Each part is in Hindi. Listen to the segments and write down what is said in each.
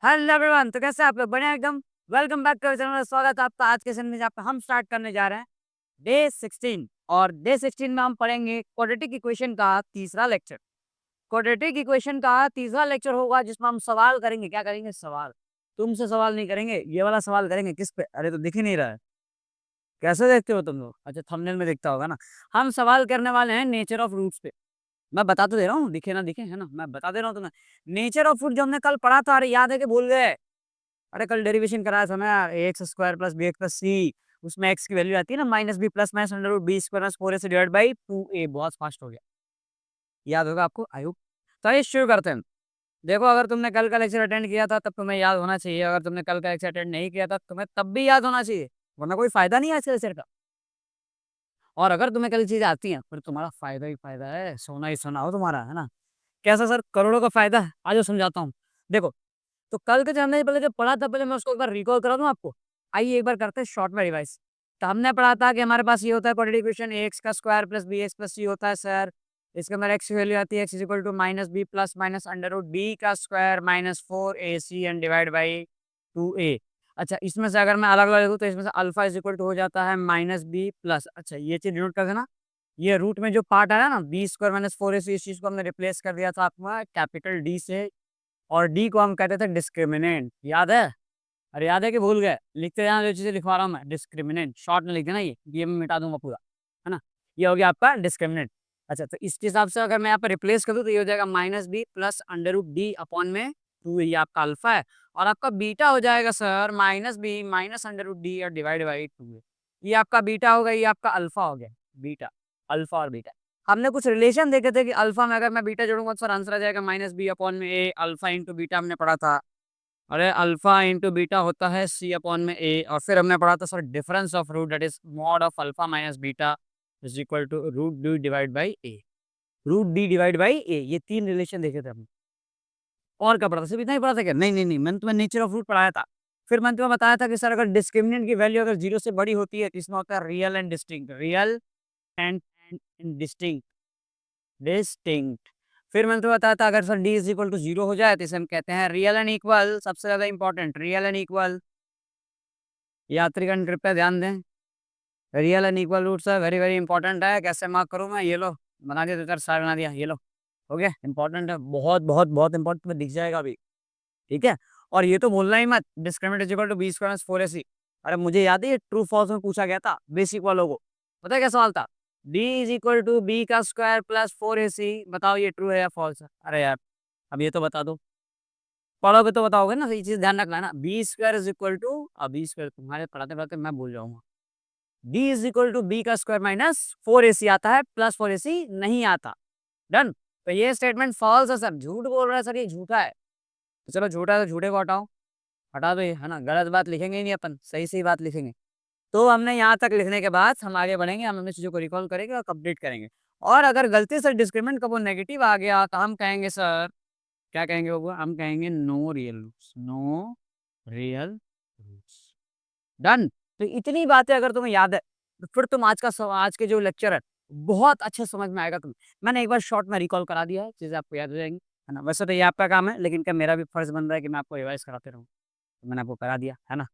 हेलो एवरीवन, तो कैसे आप लोग? बढ़िया एकदम। Welcome back to channel. स्वागत है आपका आज के सेशन में, जहाँ पे हम स्टार्ट करने जा रहे हैं डे 16। और डे 16 में हम पढ़ेंगे क्वाड्रेटिक इक्वेशन का तीसरा लेक्चर। क्वाड्रेटिक इक्वेशन का तीसरा लेक्चर होगा जिसमें हम सवाल करेंगे। क्या करेंगे? सवाल। तुमसे सवाल नहीं करेंगे, ये वाला सवाल करेंगे। किस पे? अरे तो दिख ही नहीं रहा है। कैसे देखते हो तुम लोग? अच्छा, थंबनेल में दिखता होगा ना। हम सवाल करने वाले हैं नेचर ऑफ रूट्स पे। मैं बता तो दे रहा हूँ, दिखे ना दिखे, है ना, मैं बता दे रहा हूँ तुम्हें। नेचर ऑफ रूट जो हमने कल पढ़ा था, अरे याद है कि भूल गए? अरे कल डेरिवेशन कराया था ना, x square plus b x plus c. उसमें एक्स की वैल्यू आती है ना minus B plus minus under root b square plus 4 divide by 2a। बहुत फास्ट हो गया, याद होगा आपको, आई होप। तो आइए शुरू करते हैं। देखो, अगर तुमने कल का लेक्चर अटेंड किया था तब तुम्हें याद होना चाहिए। अगर तुमने कल का लेक्चर अटेंड नहीं किया था तुम्हें तब भी याद होना चाहिए, वरना कोई फायदा नहीं है ऐसे लेक्चर का। और अगर तुम्हें कल चीजें आती हैं फिर तुम्हारा फायदा ही फायदा है, सोना ही सोना हो तुम्हारा, है ना। कैसा सर? करोड़ों का फायदा है। आज समझाता हूँ। देखो, तो कल के जो हमने पहले जो पढ़ा था, पहले मैं उसको एक बार रिकॉल करा दूं आपको। आइए एक बार करते हैं शॉर्ट में रिवाइज। तो हमने पढ़ा था कि हमारे पास ये होता है क्वाड्रेटिक इक्वेशन, एक्स का square plus b x plus c होता है सर। इसके अंदर एक्स की वैल्यू आती है x is equal to minus B plus minus under root b का square minus 4ac and divide by 2a। अच्छा, इसमें से अगर मैं अलग अलग लिखूँ तो इसमें से अल्फा इज इक्वल टू हो जाता है माइनस बी प्लस, अच्छा ये चीज नोट कर देना। ये रूट में जो पार्ट आया ना बी स्क्वायर माइनस 4ac, इस चीज को हमने रिप्लेस कर दिया था आपका कैपिटल डी से। और डी को हम कहते थे डिस्क्रिमिनेंट, याद है? अरे याद है कि भूल गए? लिखते जाना, जो चीजें लिखवा रहा हूँ मैं, डिस्क्रिमिनेंट शॉर्ट में लिख देना। ये मैं मिटा दूंगा पूरा, है ना। ये हो गया आपका डिस्क्रिमिनेंट। अच्छा, तो इसके हिसाब से अगर मैं यहाँ पर रिप्लेस कर दूँ तो ये हो जाएगा minus B plus under root D upon में 2, ये आपका अल्फा है। और आपका बीटा हो जाएगा sir minus B minus under root D और डिवाइड बाई 2। ये आपका बीटा होगा, ये आपका अल्फा हो गया। बीटा, अल्फा और बीटा। हमने कुछ रिलेशन देखे थे कि अल्फा में अगर मैं बीटा जोड़ूंगा तो सर आंसर आ जाएगा माइनस बी अपॉन में ए। अल्फा इंटू बीटा हमने पढ़ा था। अरे अल्फा इंटू बीटा होता है सी अपॉन में ए। और फिर हमने पढ़ा था sir difference of root, that is mod of alpha minus beta is equal to root D divide by A. Root D divide by A, ये तीन रिलेशन देखे थे हमने। और क्या पढ़ा था? सिर्फ इतना ही पढ़ा था क्या? नहीं नहीं नहीं, मैंने तुम्हें नेचर ऑफ रूट पढ़ाया था। फिर मैंने तुम्हें बताया था कि सर अगर डिस्क्रिमिनेंट की वैल्यू अगर 0 से बड़ी होती है तो इसमें होता है real and distinct. Real and distinct, distinct. फिर मैंने तो बताया था अगर sir D is equal to 0 हो जाए तो इसे हम कहते हैं रियल एंड इक्वल। सबसे ज्यादा इंपॉर्टेंट, रियल एंड इक्वल। यात्रीगण कृपया ध्यान दें, रियल एंड इक्वल रूट्स है, वेरी वेरी इंपॉर्टेंट है। कैसे मार्क करूँ मैं? ये लो, बना दिया, 2 4 बना दिया, ये लो। हो गया, इंपॉर्टेंट है, बहुत बहुत बहुत इंपॉर्टेंट, तुम्हें दिख जाएगा अभी। ठीक है। और ये तो बोलना ही मत, discriminant is equal to B square 4ac। अरे मुझे याद है ये ट्रू फॉल्स में पूछा गया था बेसिक वालों को। पता है क्या सवाल था? D is equal to B का स्क्वायर प्लस 4ac, बताओ ये ट्रू है या फॉल्स है? अरे यार, अब ये तो बता दो। पढ़ोगे तो बताओगे ना, ये चीज ध्यान रखना है ना। B square is equal to, अब बी स्क्वायर तुम्हारे पढ़ाते पढ़ाते मैं भूल जाऊंगा। D is equal to B का स्क्वायर माइनस 4ac आता है, प्लस 4ac नहीं आता। डन। तो ये स्टेटमेंट फॉल्स है सर, झूठ बोल रहा है सर, ये झूठा है। तो चलो झूठा है तो झूठे को हटाओ, हटा दो ये, है ना। गलत बात लिखेंगे ही नहीं अपन, सही सही बात लिखेंगे। तो हमने यहाँ तक लिखने के बाद हम आगे बढ़ेंगे, हम अपनी चीज़ों को रिकॉल करेंगे और कंप्लीट करेंगे। और अगर गलती से डिस्क्रिमिनेंट का वो नेगेटिव आ गया तो हम कहेंगे सर, क्या कहेंगे वो? हम कहेंगे no real roots, no real roots. Done. तो इतनी बातें अगर तुम्हें याद है तो फिर तुम आज के जो लेक्चर है बहुत अच्छे समझ में आएगा तुम्हें। मैंने एक बार शॉर्ट में रिकॉल करा दिया है, चीज़ें आपको याद हो जाएंगी, है ना। वैसे तो ये आपका काम है, लेकिन क्या मेरा भी फर्ज बन रहा है कि मैं आपको रिवाइज कराते रहूँ। तो मैंने आपको करा दिया, है ना।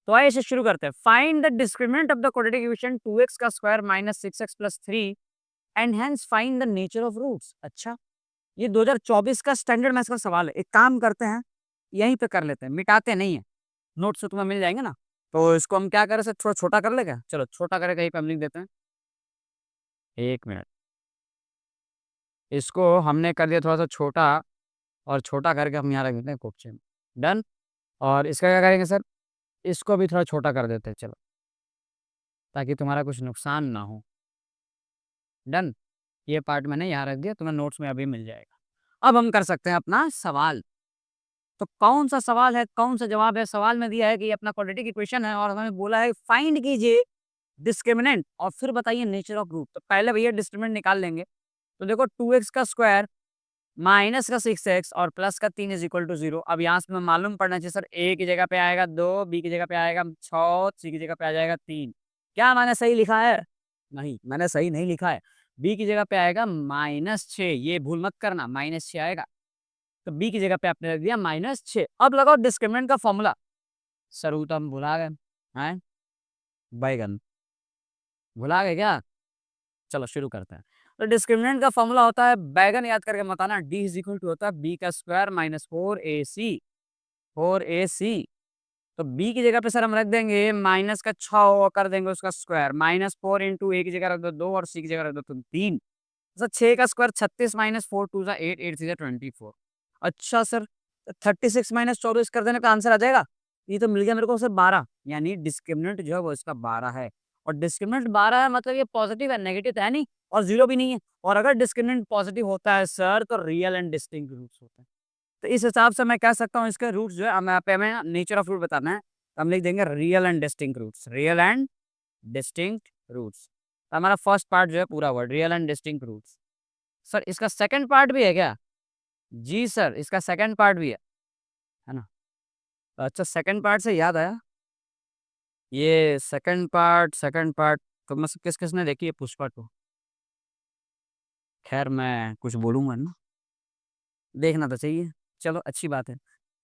तो आइए इसे शुरू करते हैं। Find the discriminant of the quadratic equation 2x का square minus 6x plus 3 and hence find the nature of roots. अच्छा, ये 2024 का स्टैंडर्ड मैथ्स का सवाल है। एक काम करते हैं, यहीं पे कर लेते हैं, मिटाते नहीं है। नोट्स तो तुम्हें मिल जाएंगे ना। तो इसको हम क्या करें सर, थोड़ा छोटा कर लेगा? चलो छोटा करके कहीं पे हम लिख देते हैं। 1 मिनट, इसको हमने कर दिया थोड़ा सा छोटा, और छोटा करके हम यहाँ रख देते हैं कोपचे में। डन। और इसका क्या करेंगे सर? इसको भी थोड़ा छोटा कर देते हैं, चलो, ताकि तुम्हारा कुछ नुकसान ना हो। डन। ये पार्ट मैंने यहाँ रख दिया, तुम्हें नोट्स में अभी मिल जाएगा। अब हम कर सकते हैं अपना सवाल। तो कौन सा सवाल है, कौन सा जवाब है? सवाल में दिया है कि ये अपना क्वाड्रेटिक इक्वेशन है और हमें बोला है फाइंड कीजिए डिस्क्रिमिनेंट और फिर बताइए नेचर ऑफ रूट। तो पहले भैया डिस्क्रिमिनेंट निकाल लेंगे। तो देखो 2x का स्क्वायर माइनस का 6x और प्लस का 3 इज इक्वल टू 0। अब यहाँ से हमें मालूम पड़ना चाहिए सर, ए की जगह पे आएगा 2, बी की जगह पे आएगा 6, सी की जगह पे आ जाएगा 3। क्या मैंने सही लिखा है? नहीं, मैंने सही नहीं लिखा है। बी की जगह पे आएगा -6, ये भूल मत करना, -6 आएगा। तो बी की जगह पे आपने रख दिया -6। अब लगाओ डिस्क्रिमिनेंट का फॉर्मूला। सर वो तो हम भुला गए हैं, बैगन भुला गए क्या? चलो शुरू करते हैं। तो डिस्क्रिमिनेंट का फॉर्मूला होता है, बैगन याद करके मत आना, डी इज इक्वल टू होता है बी का स्क्वायर माइनस 4ac। 4ac। तो बी की जगह पे सर हम रख देंगे माइनस का 6 कर देंगे उसका स्क्वायर, -4 इंटू ए की जगह रख दो 2 और सी की जगह रख दो तुम 3। सर 6 का स्क्वायर 36 माइनस 4 2 जा 8 8 सीधा 24। अच्छा सर 36 माइनस 24 कर देने का आंसर आ जाएगा। ये तो मिल गया मेरे को सर 12, यानी डिस्क्रिमिनेंट जो है वो इसका 12 है। और डिस्क्रिमिनेंट 12 है मतलब ये पॉजिटिव है, नेगेटिव तो है नहीं, और जीरो भी नहीं है। और अगर डिस्क्रिमिनेंट पॉजिटिव होता है सर तो रियल एंड डिस्टिंक्ट रूट्स होते हैं। तो इस हिसाब से मैं कह सकता हूँ इसके रूट्स जो है, हमें नेचर ऑफ रूट बताना है, तो हम लिख देंगे real and distinct roots. Real and distinct roots. तो हमारा फर्स्ट पार्ट जो है पूरा word real and distinct roots. Sir इसका सेकंड पार्ट भी है क्या? जी सर, इसका सेकंड पार्ट भी है ना? अच्छा सेकंड पार्ट से याद आया, ये सेकंड पार्ट तो मतलब किस किसने देखी है पुष्पा टू? खैर मैं कुछ बोलूंगा ना, देखना तो चाहिए। चलो अच्छी बात है।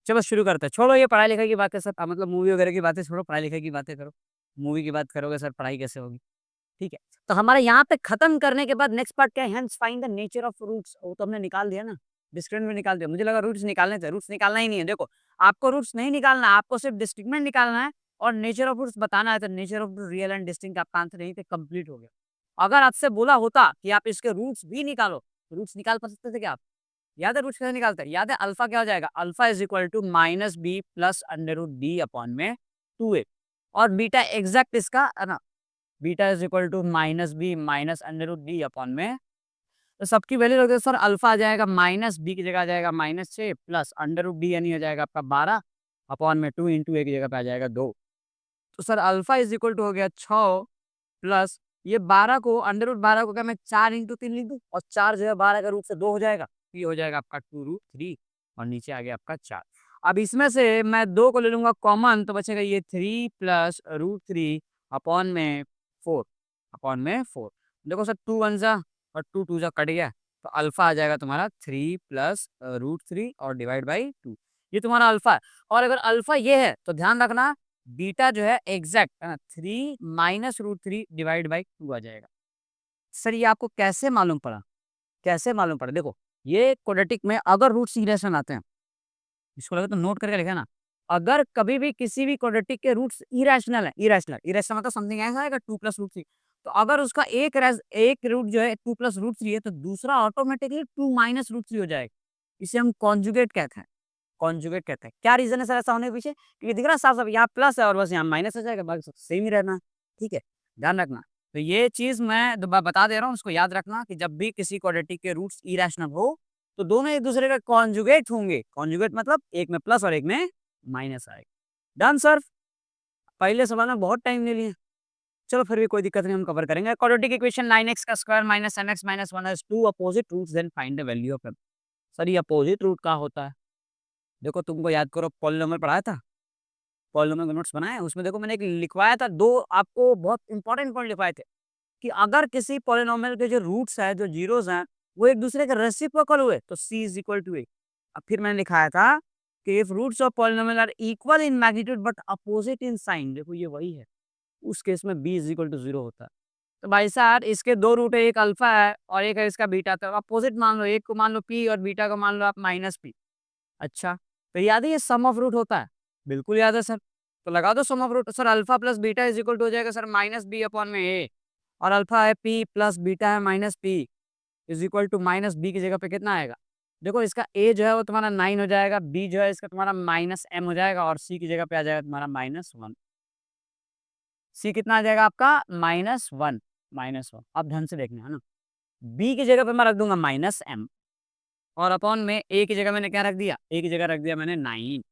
चलो शुरू करते हैं, छोड़ो ये पढ़ाई लिखाई की बातें सब, मतलब मूवी वगैरह की बातें छोड़ो, पढ़ाई लिखाई की बातें करो। मूवी की बात करोगे सर पढ़ाई कैसे होगी? ठीक है। तो हमारे यहाँ पे खत्म करने के बाद नेक्स्ट पार्ट क्या है? Hence find the nature of roots. वो तो हमने निकाल दिया ना, डिस्क्रिमिनेंट में निकाल दिया। मुझे लगा रूट्स निकालने थे, रूट्स निकालना ही नहीं है। देखो आपको रूट्स नहीं निकालना, आपको सिर्फ डिस्क्रिमिनेंट निकालना है और नेचर ऑफ रूट्स बताना है। तो nature of real and distinct आपका आंसर यहीं पे कंप्लीट हो गया। अगर आपसे बोला होता कि आप इसके रूट्स भी निकालो, रूट्स निकाल सकते थे क्या आप? याद है रूट्स कैसे निकालते हैं? याद है अल्फा क्या हो जाएगा? Alpha is equal to minus B plus under root D upon में 2a। और बीटा एग्जैक्ट इसका है ना, beta is equal to minus B minus under root D upon में, तो सबकी वैल्यू रख दो सर। अल्फा आ जाएगा माइनस बी की जगह आ जाएगा -6 प्लस अंडर रूट डी यानी हो जाएगा आपका 12 अपॉन में 2 इंटू ए की जगह पे आ जाएगा 2। तो sir alpha is equal to हो गया 6 प्लस ये 12 को अंडर रूट 12 को क्या मैं 4 इंटू 3 लिख दूँ, और 4 जो है 12 का रूट से 2 हो जाएगा, ये हो जाएगा आपका 2√3 और नीचे आ गया आपका 4। अब इसमें से मैं 2 को ले लूंगा कॉमन, तो बचेगा ये 3 प्लस √3 अपॉन में 4 अपॉन में 4। देखो सर 2 1 जा और 2 2 जा कट गया, तो अल्फा आ जाएगा तुम्हारा 3 प्लस √3 और डिवाइड बाई 2। ये तुम्हारा अल्फा है। और अगर अल्फा ये है तो ध्यान रखना बीटा जो है एग्जैक्ट है ना 3 माइनस √3 डिवाइड बाई 2 आ जाएगा। सर ये आपको कैसे मालूम पड़ा? कैसे मालूम पड़ा? देखो ये क्वाड्रेटिक में अगर रूट्स इरेशनल आते हैं, इसको लगे तो नोट करके लिखा ना, अगर कभी भी किसी भी क्वाड्रेटिक के रूट्स इरेशनल है, इरेशनल इरेशनल मतलब समथिंग ऐसा आएगा 2 प्लस √3, तो अगर उसका एक रूट जो है 2 प्लस √3 है तो दूसरा ऑटोमेटिकली 2 माइनस √3 हो जाएगा। इसे हम कॉन्जुगेट कहते हैं। कॉन्जुगेट कहते हैं। क्या रीजन है सर ऐसा होने के पीछे? क्योंकि दिख रहा है साफ-साफ यहाँ प्लस है और बस यहाँ माइनस हो जाएगा, बाकी सब सेम ही रहना है। ठीक है? ध्यान रखना। तो ये चीज़ मैं बता दे रहा हूँ, उसको याद रखना कि जब भी किसी क्वाड्रेटिक के रूट्स इरेशनल हो, तो दोनों एक दूसरे का कॉन्जुगेट होंगे। कॉन्जुगेट मतलब एक में प्लस और एक में माइनस आएगा। Done sir? पहले सवाल में बहुत टाइम ले लिया। चलो फिर भी कोई दिक्कत नहीं, हम कवर करेंगे। क्वाड्रेटिक इक्वेशन 9x का square minus mx minus 1 has 2 opposite roots then find the value of m। Sir ये अपोजिट रूट क्या होता है? देखो तुमको याद करो पॉलीनोमियल पढ़ाया था, पॉलीनोमियल के नोट्स बनाए, उसमें देखो मैंने एक लिखवाया था, 2 आपको बहुत इंपॉर्टेंट पॉइंट लिखवाए थे कि अगर किसी पॉलीनोमियल के जो रूट्स हैं, जो ज़ीरोज़ हैं, वो एक दूसरे के रेसिप्रोकल हुए तो c is equal to a। अब फिर मैंने लिखाया था कि if roots of polynomial are equal in magnitude but opposite in sign, देखो ये वही है, उस केस में b इज़ इक्वल टू 0 होता है। तो भाई साहब इसके 2 रूट है, एक अल्फा है और एक है इसका बीटा, तो अपोजिट मान लो, एक को मान लो p और बीटा को मान लो आप -p। अच्छा, तो याद है ये सम ऑफ रूट होता है? बिल्कुल याद है सर। तो लगा दो sum of root. Sir alpha plus beta is equal to हो जाएगा सर -b अपॉन में a, और अल्फा है p प्लस बीटा है -p is equal to -b की जगह पे कितना आएगा? देखो इसका a जो है वो तुम्हारा 9 हो जाएगा, b जो है इसका तुम्हारा -m हो जाएगा और c की जगह पे आ जाएगा तुम्हारा -1। c कितना आ जाएगा आपका? -1 -1। अब ध्यान से देखना है ना, b की जगह पे मैं रख दूंगा -m और अपॉन में a की जगह मैंने क्या रख दिया? a की जगह रख दिया मैंने 9।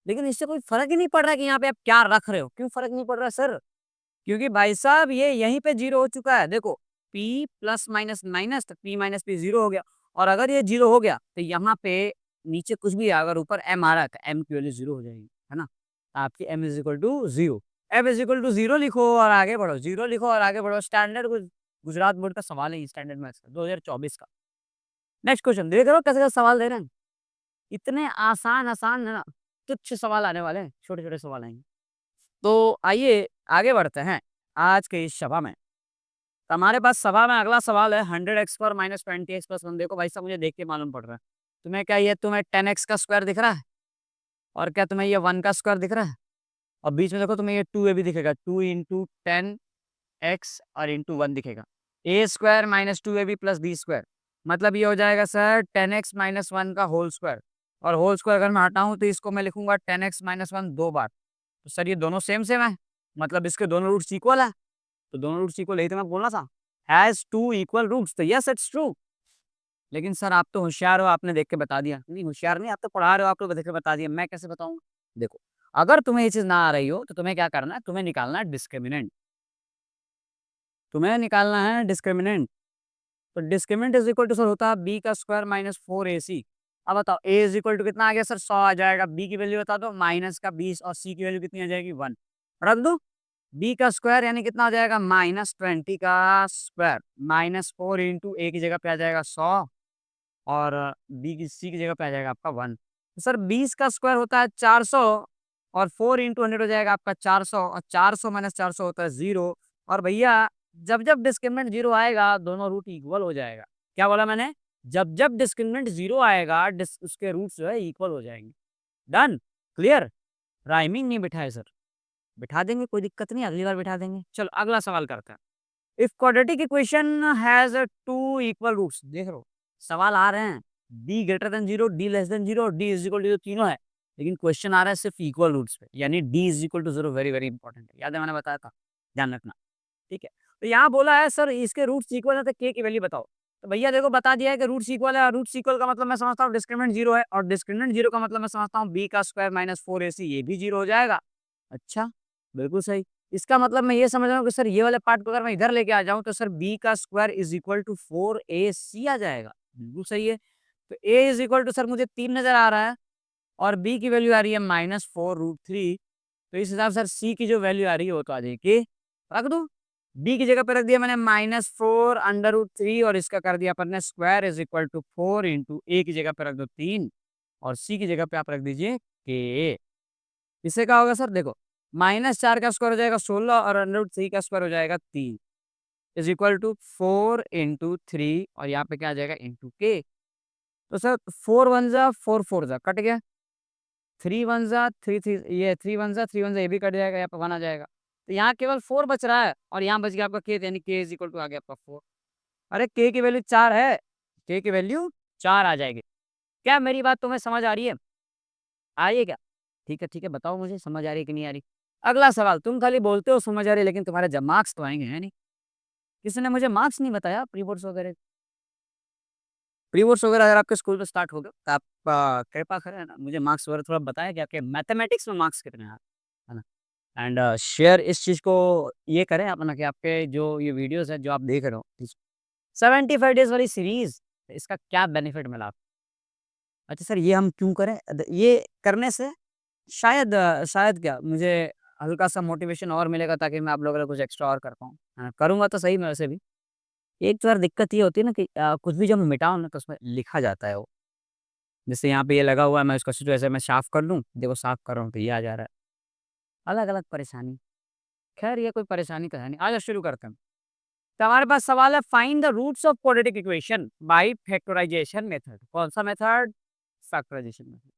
लेकिन इससे कोई फ़र्क ही नहीं पड़ रहा कि यहाँ पे आप क्या रख रहे हो। क्यों फ़र्क नहीं पड़ रहा सर? क्योंकि भाई साहब ये यहीं पे 0 हो चुका है। देखो p प्लस माइनस माइनस तो p माइनस p 0 हो गया, और अगर ये 0 हो गया तो यहाँ पे नीचे कुछ भी है, अगर ऊपर m आ रहा है तो m की वैल्यू 0 हो जाएगी, है ना? तो आपकी m is equal to 0। m is equal to 0 लिखो और आगे बढ़ो, 0 लिखो और आगे बढ़ो। स्टैंडर्ड गुजरात बोर्ड का सवाल है ये, स्टैंडर्ड मैथ्स का 2024 का। नेक्स्ट क्वेश्चन देख रहे हो कैसे-कैसे सवाल दे रहे हैं। इतने आसान आसान है ना, तुच्छ सवाल आने वाले हैं, छोटे छोटे सवाल आएंगे। तो आइए आगे बढ़ते हैं आज के इस सभा में। तो हमारे पास सभा में अगला सवाल है 100x पर माइनस 20x प्लस 1। देखो भाई साहब, मुझे देख के मालूम पड़ रहा है तुम्हें, क्या ये तुम्हें 10x का स्क्वायर दिख रहा है, और क्या तुम्हें ये 1 का स्क्वायर दिख रहा है, और बीच में देखो तुम्हें ये 2a भी दिखेगा, 2 इंटू 10x और इंटू 1 दिखेगा। A square minus 2ab plus b square, मतलब ये हो जाएगा सर 10x माइनस 1 का होल स्क्वायर। और होल स्क्वायर अगर मैं हटाऊं तो इसको मैं लिखूंगा 10x माइनस 1 दो बार। तो सर ये दोनों सेम सेम है, मतलब इसके दोनों रूट्स इक्वल है। तो दोनों रूट्स इक्वल, यही तो मैं बोलना था, हैज टू इक्वल रूट्स, तो यस इट्स ट्रू। लेकिन सर आप तो होशियार हो, आपने देख के बता दिया। नहीं होशियार नहीं, आप तो पढ़ा रहे हो, आपको देख के बता दिया, मैं कैसे बताऊंगा। देखो, अगर तुम्हें ये चीज ना आ रही हो तो तुम्हें क्या करना है, तुम्हें निकालना है डिस्क्रिमिनेंट। तुम्हें निकालना है डिस्क्रिमिनेंट। तो discriminant is equal to sir होता है बी का स्क्वायर माइनस 4ac। अब बताओ ए इज इक्वल टू कितना आ गया सर, 100 आ जाएगा। बी की वैल्यू बता दो, माइनस का 20, और सी की वैल्यू कितनी आ जाएगी 1। रख दो, बी का स्क्वायर यानी कितना हो जाएगा -20 का स्क्वायर, -4 इंटू ए की जगह पे आ जाएगा 100, और बी की सी की जगह पे आ जाएगा आपका 1। तो सर 20 का स्क्वायर होता है 400, और 4 इंटू 100 हो जाएगा आपका 400, और 400 माइनस 400 होता है 0। और भैया जब जब डिस्क्रिमिनेंट 0 आएगा दोनों रूट इक्वल हो जाएगा। क्या बोला मैंने, जब जब डिस्क्रिमिनेंट 0 आएगा उसके रूट जो है इक्वल हो जाएंगे। Done, clear. राइमिंग नहीं बिठाए सर, बिठा देंगे, कोई दिक्कत नहीं, अगली बार बिठा देंगे। चलो अगला सवाल करते हैं। If quadratic equation has two equal roots, देख लो सवाल आ रहे हैं, d greater than 0, d less than 0 और d इज इक्वल टू, तीनों है, लेकिन क्वेश्चन आ रहा है सिर्फ इक्वल रूट्स पे, यानी d इज equal to 0। Very very important है, याद है मैंने बताया था, ध्यान रखना। ठीक है, तो यहाँ बोला है सर इसके रूट्स इक्वल है तो k की वैल्यू बताओ। तो भैया देखो बता दिया है कि रूट्स इक्वल है, और रूट्स इक्वल का मतलब मैं समझता हूँ डिस्क्रिमिनेंट 0 है, और डिस्क्रिमिनेंट 0 का मतलब मैं समझता हूँ b का स्क्वायर माइनस 4ac, ये भी 0 हो जाएगा। अच्छा, बिल्कुल सही। इसका मतलब मैं ये समझ रहा हूँ कि सर ये वाले पार्ट को अगर मैं इधर लेके आ जाऊं तो सर बी का square is equal to 4ac आ जाएगा। बिल्कुल सही है। तो A is equal to sir मुझे 3 नजर आ रहा है, और बी की वैल्यू आ रही है -4√3। तो इस हिसाब से सर सी की जो वैल्यू आ रही है वो तो आ जाएगी, रख दो, बी की जगह पे रख दिया मैंने -4√3, और इसका कर दिया अपन ने square is equal to 4 into a की जगह पे रख दो 3, और सी की जगह पे आप रख दीजिए के। इससे क्या होगा सर, देखो -4 का स्क्वायर हो जाएगा 16, और √3 का स्क्वायर हो जाएगा 3, इज इक्वल टू 4 इंटू 3, और यहाँ पे क्या आ जाएगा इंटू के। तो सर 4 वन जा 4 4 जा कट गया, 3 वन जा 3 3, ये 3 वन जा 3 वन जा, ये भी कट जाएगा, यहाँ पे 1 आ जाएगा। तो यहाँ केवल 4 बच रहा है, और यहाँ बच गया आपका के, यानी के इज इक्वल टू आ गया आपका 4। अरे के की वैल्यू 4 है, के की वैल्यू 4 आ जाएगी। क्या मेरी बात तुम्हें समझ आ रही है, आ रही है क्या? ठीक है, बताओ मुझे समझ आ रही है कि नहीं आ रही। अगला सवाल, तुम खाली बोलते हो समझ आ रही है, लेकिन तुम्हारे जब मार्क्स तो आएंगे है नहीं। किसी ने मुझे मार्क्स नहीं बताया, प्री बोर्ड्स वगैरह, प्री बोर्ड्स वगैरह अगर आपके स्कूल में स्टार्ट हो गए तो आप कृपा करें ना, मुझे मार्क्स वगैरह थोड़ा बताया कि आपके मैथमेटिक्स में मार्क्स कितने हैं, है ना। एंड शेयर इस चीज़ को ये करें अपना कि आपके जो ये वीडियोस है जो आप देख रहे हो 75 डेज वाली सीरीज, इसका क्या बेनिफिट मिला आपको? अच्छा सर ये हम क्यों करें, ये करने से शायद क्या मुझे हल्का सा मोटिवेशन और मिलेगा, ताकि मैं आप लोगों के लिए कुछ एक्स्ट्रा और कर पाऊँ। करूँगा तो सही मैं वैसे भी। एक तो यार दिक्कत ये होती है ना कि कुछ भी जब मिटाओ ना तो उसमें लिखा जाता है वो। जैसे यहाँ पे ये लगा हुआ है, मैं इसको सोचो ऐसे मैं साफ कर लूँ, देखो साफ कर रहा हूँ तो ये आ जा रहा है। अलग-अलग परेशानी। खैर ये कोई परेशानी तो है नहीं। आइए शुरू करते हैं। तो हमारे पास सवाल है, find the roots of quadratic equation by factorisation method. कौन सा method? Factorisation method.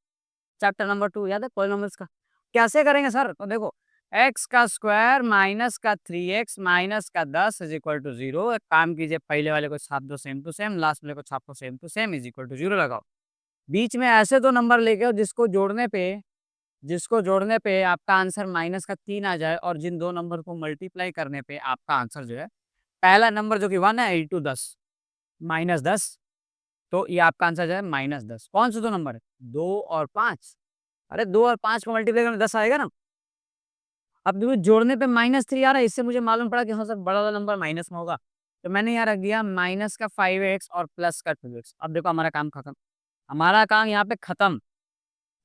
Chapter number 2 याद है पॉलिनॉमियल्स का। कैसे करेंगे सर? तो देखो, x का स्क्वायर माइनस का 3x माइनस का 10 इज इक्वल टू 0। एक काम कीजिए, पहले वाले को छाप दो सेम टू सेम, लास्ट वाले को छाप दो same to same, is equal to 0 लगाओ। बीच में ऐसे दो नंबर लेके आओ जिसको जोड़ने पे आपका आंसर -3 आ जाए, और जिन दो नंबर को मल्टीप्लाई करने पे आपका आंसर जो है, पहला नंबर जो कि 1 है इंटू 10 -10, तो ये आपका आंसर जो है -10। कौन से दो नंबर है? 2 और 5। अरे 2 और 5 को मल्टीप्लाई करने 10 आएगा ना। अब देखो जोड़ने पे -3 आ रहा है, इससे मुझे मालूम पड़ा कि हाँ सर बड़ा वाला नंबर माइनस में होगा, तो मैंने यहाँ रख दिया माइनस का 5x और प्लस का 2x। अब देखो हमारा काम खत्म, हमारा काम यहाँ पे खत्म।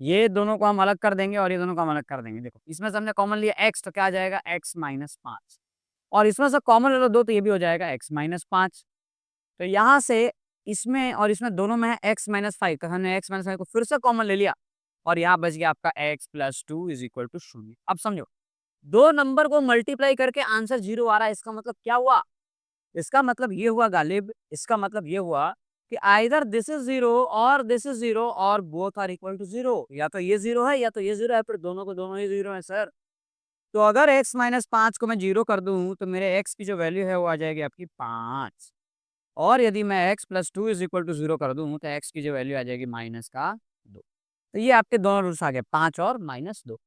ये दोनों को हम अलग कर देंगे, और ये दोनों को हम अलग कर देंगे। देखो इसमें से हमने कॉमन लिया x, तो क्या आ जाएगा x -5, और इसमें से कॉमन ले लो 2, तो ये भी हो जाएगा x -5। तो यहाँ से इसमें और इसमें दोनों में है x माइनस फाइव, तो हमने x माइनस फाइव को फिर से कॉमन ले लिया और यहाँ बच गया आपका x plus two is equal to शून्य। अब समझो, दो नंबर को मल्टीप्लाई करके आंसर जीरो आ रहा है, इसका मतलब क्या हुआ? इसका मतलब ये हुआ गालिब, इसका मतलब ये हुआ कि आइदर दिस इज जीरो और दिस इज जीरो और both are equal to zero. या तो ये जीरो है या तो ये जीरो है, फिर दोनों को दोनों ही जीरो है सर। तो अगर x माइनस पाँच को मैं जीरो कर दूं तो मेरे x की जो वैल्यू है वो आ जाएगी आपकी 5। और यदि मैं x plus two is equal to zero कर दूं तो x की जो वैल्यू आ जाएगी माइनस का 2। तो ये आपके दोनों रूल्स आ गए, 5 और minus 2।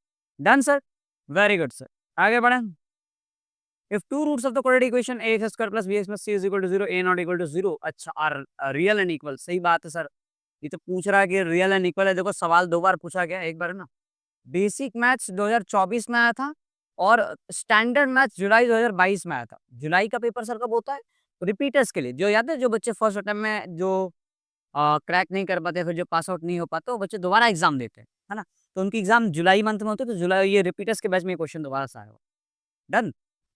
Done sir, very good sir. आगे बढ़े। If two roots of the quadratic equation ax square plus bx plus c is equal to 0, a not equal to 0, अच्छा आर रियल एंड इक्वल, सही बात है सर। ये तो पूछ रहा है कि रियल एंड इक्वल है। देखो सवाल दो बार पूछा गया, एक बार है ना बेसिक मैथ्स 2024 में आया था और स्टैंडर्ड मैथ्स जुलाई 2022 में आया था। जुलाई का पेपर सर कब होता है? रिपीटर्स के लिए, जो याद है, जो बच्चे फर्स्ट अटेम्प्ट में जो क्रैक नहीं कर पाते, फिर जो पास आउट नहीं हो पाते, वो बच्चे दोबारा एग्जाम देते हैं, है ना। तो उनकी एग्जाम जुलाई मंथ में होते हैं, तो जुलाई ये रिपीटर्स के बैच में क्वेश्चन दोबारा से आएगा। डन।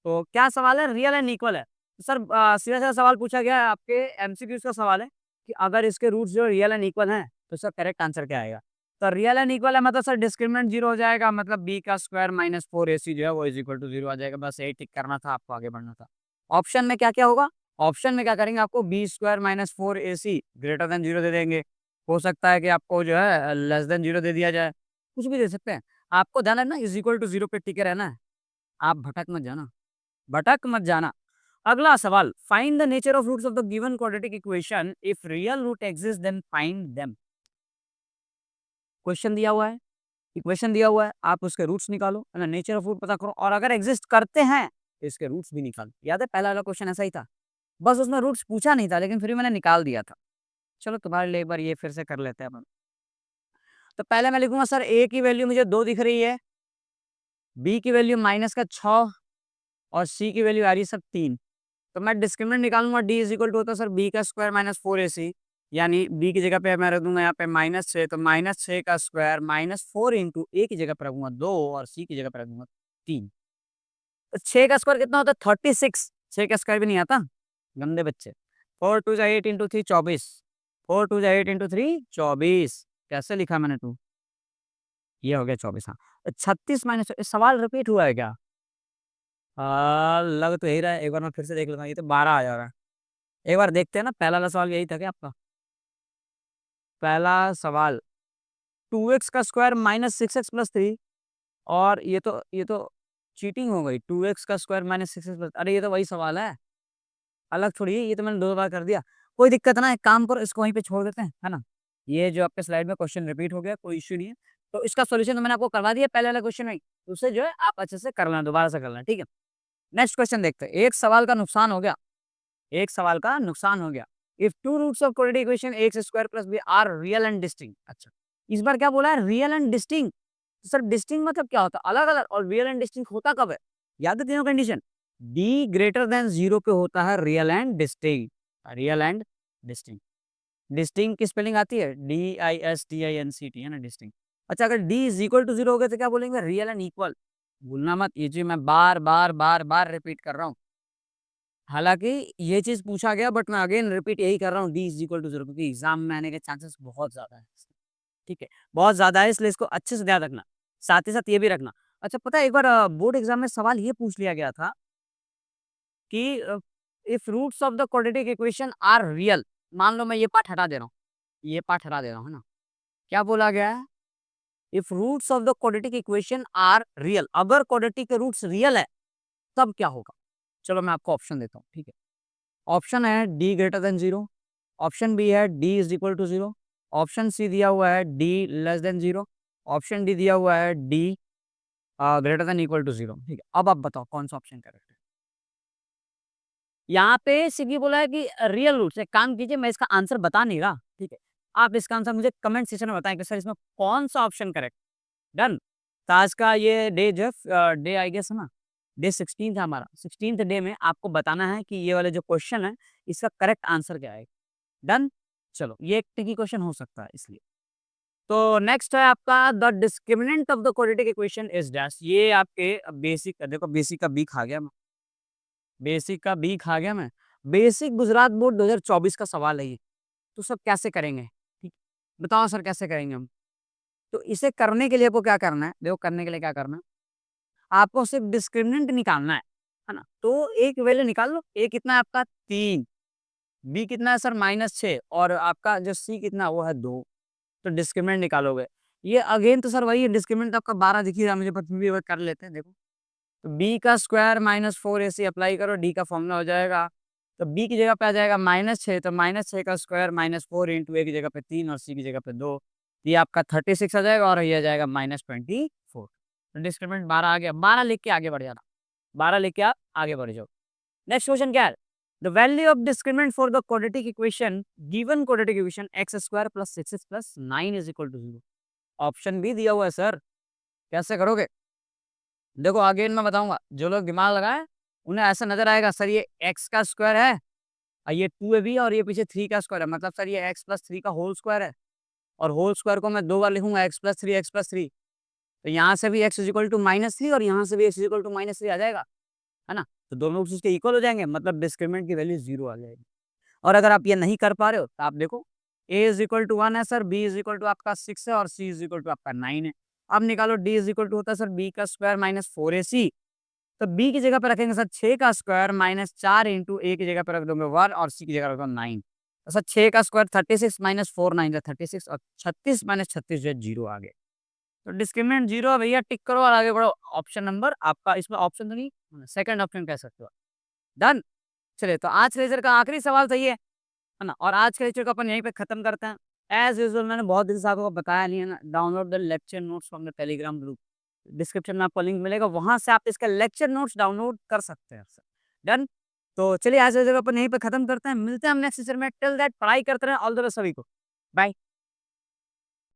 तो क्या सवाल है? रियल एंड इक्वल है। तो सर सीधा सीधा सवाल पूछा गया है, आपके एमसीक्यूज का सवाल है कि अगर इसके रूट्स जो रियल एंड इक्वल हैं तो सर करेक्ट आंसर क्या आएगा? तो रियल एंड इक्वल है मतलब सर डिस्क्रिमिनेंट जीरो हो जाएगा, मतलब बी का स्क्वायर माइनस फोर ए सी जो है वो इज इक्वल टू जीरो आ जाएगा। बस यही टिक करना था, आपको आगे बढ़ना था। ऑप्शन में क्या क्या होगा? ऑप्शन में क्या करेंगे, आपको बी स्क्वायर माइनस फोर ए सी ग्रेटर देन जीरो दे देंगे। हो सकता है कि आपको जो है लेस देन जीरो दे दिया जाए, कुछ भी दे सकते हैं। आपको ध्यान है ना, इज इक्वल टू जीरो पे टिके रहना है, आप भटक मत जाना, भटक मत जाना। अगला सवाल, find the nature of roots of the given quadratic equation, if real root exist then find them. Question दिया हुआ है, इक्वेशन दिया हुआ है, आप उसके रूट्स निकालो, है ना, नेचर ऑफ रूट पता करो, और अगर एग्जिस्ट करते हैं तो इसके रूट्स भी निकालो। याद है पहला वाला क्वेश्चन ऐसा ही था, बस उसमें रूट्स पूछा नहीं था, लेकिन फिर भी मैंने निकाल दिया था। चलो तुम्हारे लिए एक बार ये फिर से कर लेते हैं अपन। तो पहले मैं लिखूंगा सर ए की वैल्यू मुझे 2 दिख रही है, बी की वैल्यू माइनस का 6 और सी की वैल्यू आ रही है सर 3। तो मैं डिस्क्रिमिनेंट निकालूंगा, डी इज इक्वल टू होता है सर बी का स्क्वायर माइनस फोर ए सी, यानी बी की जगह पे मैं रख दूंगा यहाँ पे -6, तो -6 का square minus four into a की जगह पे रखूंगा 2 और सी की जगह पे रख दूंगा 3। तो 6 का स्क्वायर कितना होता है? 36। 6 का स्क्वायर भी नहीं आता, गंदे बच्चे। 4 2 8 इंटू 3 24, 4 2 8 इंटू 3 24। कैसे लिखा मैंने टू? ये हो गया 24। हाँ, 36 माइनस, सवाल रिपीट हुआ है क्या? लग तो यही रहा है, एक बार मैं फिर से देख लूंगा, ये तो 12 आ जा रहा है। एक बार देखते हैं ना, पहला वाला सवाल यही था क्या आपका? पहला सवाल 2x का स्क्वायर माइनस 6x प्लस 3, और ये तो चीटिंग हो गई। 2x का स्क्वायर माइनस 6x प्लस, अरे ये तो वही सवाल है, अलग थोड़ी है, ये तो मैंने दो बार कर दिया। कोई दिक्कत ना, एक काम करो, इसको वहीं पे छोड़ देते हैं, है ना। ये जो आपके स्लाइड में क्वेश्चन रिपीट हो गया, कोई इश्यू नहीं है। तो इसका सोल्यूशन तो मैंने आपको करवा दिया पहले वाले क्वेश्चन में ही, तो उसे जो है आप अच्छे से कर लेना, दोबारा से कर लेना, ठीक है। नेक्स्ट क्वेश्चन देखते हैं। एक सवाल का नुकसान हो गया, एक सवाल का नुकसान हो गया। If two roots of quadratic equation x square plus B are real and distinct. अच्छा, इस बार क्या बोला है? Real and distinct. तो सर डिस्टिंक्ट मतलब क्या होता है? अलग अलग। और रियल एंड डिस्टिंक्ट होता कब है? याद है तीनों condition, D greater than zero पे होता है real and distinct. Real and distinct. Distinct की स्पेलिंग आती है DISTINCT, है ना, डिस्टिंक्ट। अच्छा, अगर D is equal to zero हो गया तो क्या बोलेंगे? Real and equal. भूलना मत, ये चीज मैं बार बार बार बार रिपीट कर रहा हूँ। हालाँकि ये चीज़ पूछा गया, बट मैं अगेन रिपीट यही कर रहा हूँ, डी इज़ इक्वल टू 0, क्योंकि एग्ज़ाम में आने के चांसेस बहुत ज़्यादा है। ठीक है? बहुत ज़्यादा है, इसलिए इसको अच्छे से ध्यान रखना। साथ ही साथ ये भी रखना। अच्छा, पता है एक बार बोर्ड एग्ज़ाम में सवाल ये पूछ लिया गया था कि if roots of the quadratic equation are real, मान लो मैं ये पार्ट हटा दे रहा हूँ, ये पार्ट हटा दे रहा हूँ, है ना? क्या बोला गया है? If roots of the quadratic equation are real, अगर क्वाड्रेटिक के रूट्स रियल है, तब क्या होगा? चलो मैं आपको ऑप्शन देता हूँ, ठीक है? ऑप्शन है D greater than zero, option B है D is equal to zero, option C दिया हुआ है D less than zero, option D दिया हुआ है D greater than equal to zero. ठीक है, अब आप बताओ कौन सा ऑप्शन करेक्ट है? यहाँ पे सीधी बोला है कि रियल रूट। एक काम कीजिए, मैं इसका आंसर बता नहीं रहा, ठीक है, आप इसका आंसर मुझे कमेंट सेक्शन में बताएं कि सर इसमें कौन सा ऑप्शन करेक्ट। डन। तो आज का ये डे जो डे आई गेस है ना, डे 16 था हमारा, 16th डे में आपको बताना है कि ये वाले जो क्वेश्चन है इसका करेक्ट आंसर क्या है। डन। चलो, ये एक ट्रिकी क्वेश्चन हो सकता है इसलिए। तो नेक्स्ट है आपका, the discriminant of the quadratic equation is dash. ये आपके बेसिक, देखो बेसिक का बी खा गया मैं, बेसिक का बी खा गया मैं। बेसिक गुजरात बोर्ड 2024 का सवाल है ये। तो सब कैसे करेंगे? ठीक, बताओ सर कैसे करेंगे हम? तो इसे करने के लिए आपको क्या करना है? देखो करने के लिए क्या करना है? आपको सिर्फ डिस्क्रिमिनेंट निकालना है ना? तो एक वैल्यू निकाल लो, ए कितना है आपका 3, बी कितना है सर -6 और आपका जो सी कितना है वो है 2, तो डिस्क्रिमिनेंट निकालोगे। ये अगेन तो सर वही है, डिस्क्रिमिनेंट तो आपका 12 दिख ही रहा है मुझे, पर फिर भी कर लेते हैं देखो। तो बी का स्क्वायर -4ac अप्लाई करो, डी का फॉर्मूला हो जाएगा। तो बी की जगह पे आ जाएगा -6, तो -6 का स्क्वायर -4 इंटू ए की जगह पे 3 और सी की जगह पे 2, ये आपका 36 आ जाएगा और ये आ जाएगा -24। तो डिस्क्रिमिनेंट 12 आ गया, 12 लिख के आगे बढ़ जाना, 12 लिख के आप आगे बढ़ जाओ। नेक्स्ट क्वेश्चन क्या है? The value of discriminant for the quadratic equation, given quadratic equation x square plus 6x plus 9 is equal to 0। Option भी दिया हुआ है सर, कैसे करोगे? देखो अगेन मैं बताऊंगा, जो लोग दिमाग लगाए उन्हें ऐसा नजर आएगा सर ये x का स्क्वायर है और ये 2ab और ये पीछे 3 का स्क्वायर है, मतलब सर ये x प्लस 3 का होल स्क्वायर है और होल स्क्वायर को मैं 2 बार लिखूंगा x प्लस 3। तो यहाँ से भी x इज इक्वल टू -3 और यहाँ से भी x इज इक्वल टू -3 आ जाएगा, है ना? तो दोनों उसके इक्वल हो जाएंगे, मतलब डिस्क्रिमिनेंट की वैल्यू 0 आ जाएगी। और अगर आप ये नहीं कर पा रहे हो तो आप देखो, a इज इक्वल टू 1 है sir, b is equal to आपका 6 है और c इज इक्वल टू आपका 9 है। अब निकालो, d इज इक्वल टू होता है सर b का स्क्वायर -4ac, तो b की जगह पे रखेंगे सर 6 का स्क्वायर -4 इंटू a की जगह पे रख दोगे 1 और c की जगह रख दो 9। तो सर 6 का स्क्वायर 36 -4 9 जो 36 और 36 -36 जो है 0 आ गए। तो डिस्क्रिमिनेंट 0 है भैया, टिक करो और आगे बढ़ो। ऑप्शन नंबर आपका, इसमें ऑप्शन तो नहीं, सेकंड ऑप्शन कह सकते हो। डन। चलिए तो आज के लेक्चर का आखिरी सवाल सही है ना? और आज के लेक्चर को अपन यहीं पे खत्म करते हैं। एज यूजुअल मैंने बहुत दिन से आपको बताया नहीं है ना, download the lecture notes from the Telegram group. Description में आपको लिंक मिलेगा, वहां से आप इसका लेक्चर नोट्स डाउनलोड कर सकते हैं। डन। तो चलिए आज के लेक्चर को अपन यहीं पे खत्म करते हैं, मिलते हैं हम नेक्स्ट लेक्चर में। टिल दैट पढ़ाई करते रहें, ऑल द बेस्ट सभी को। बाय।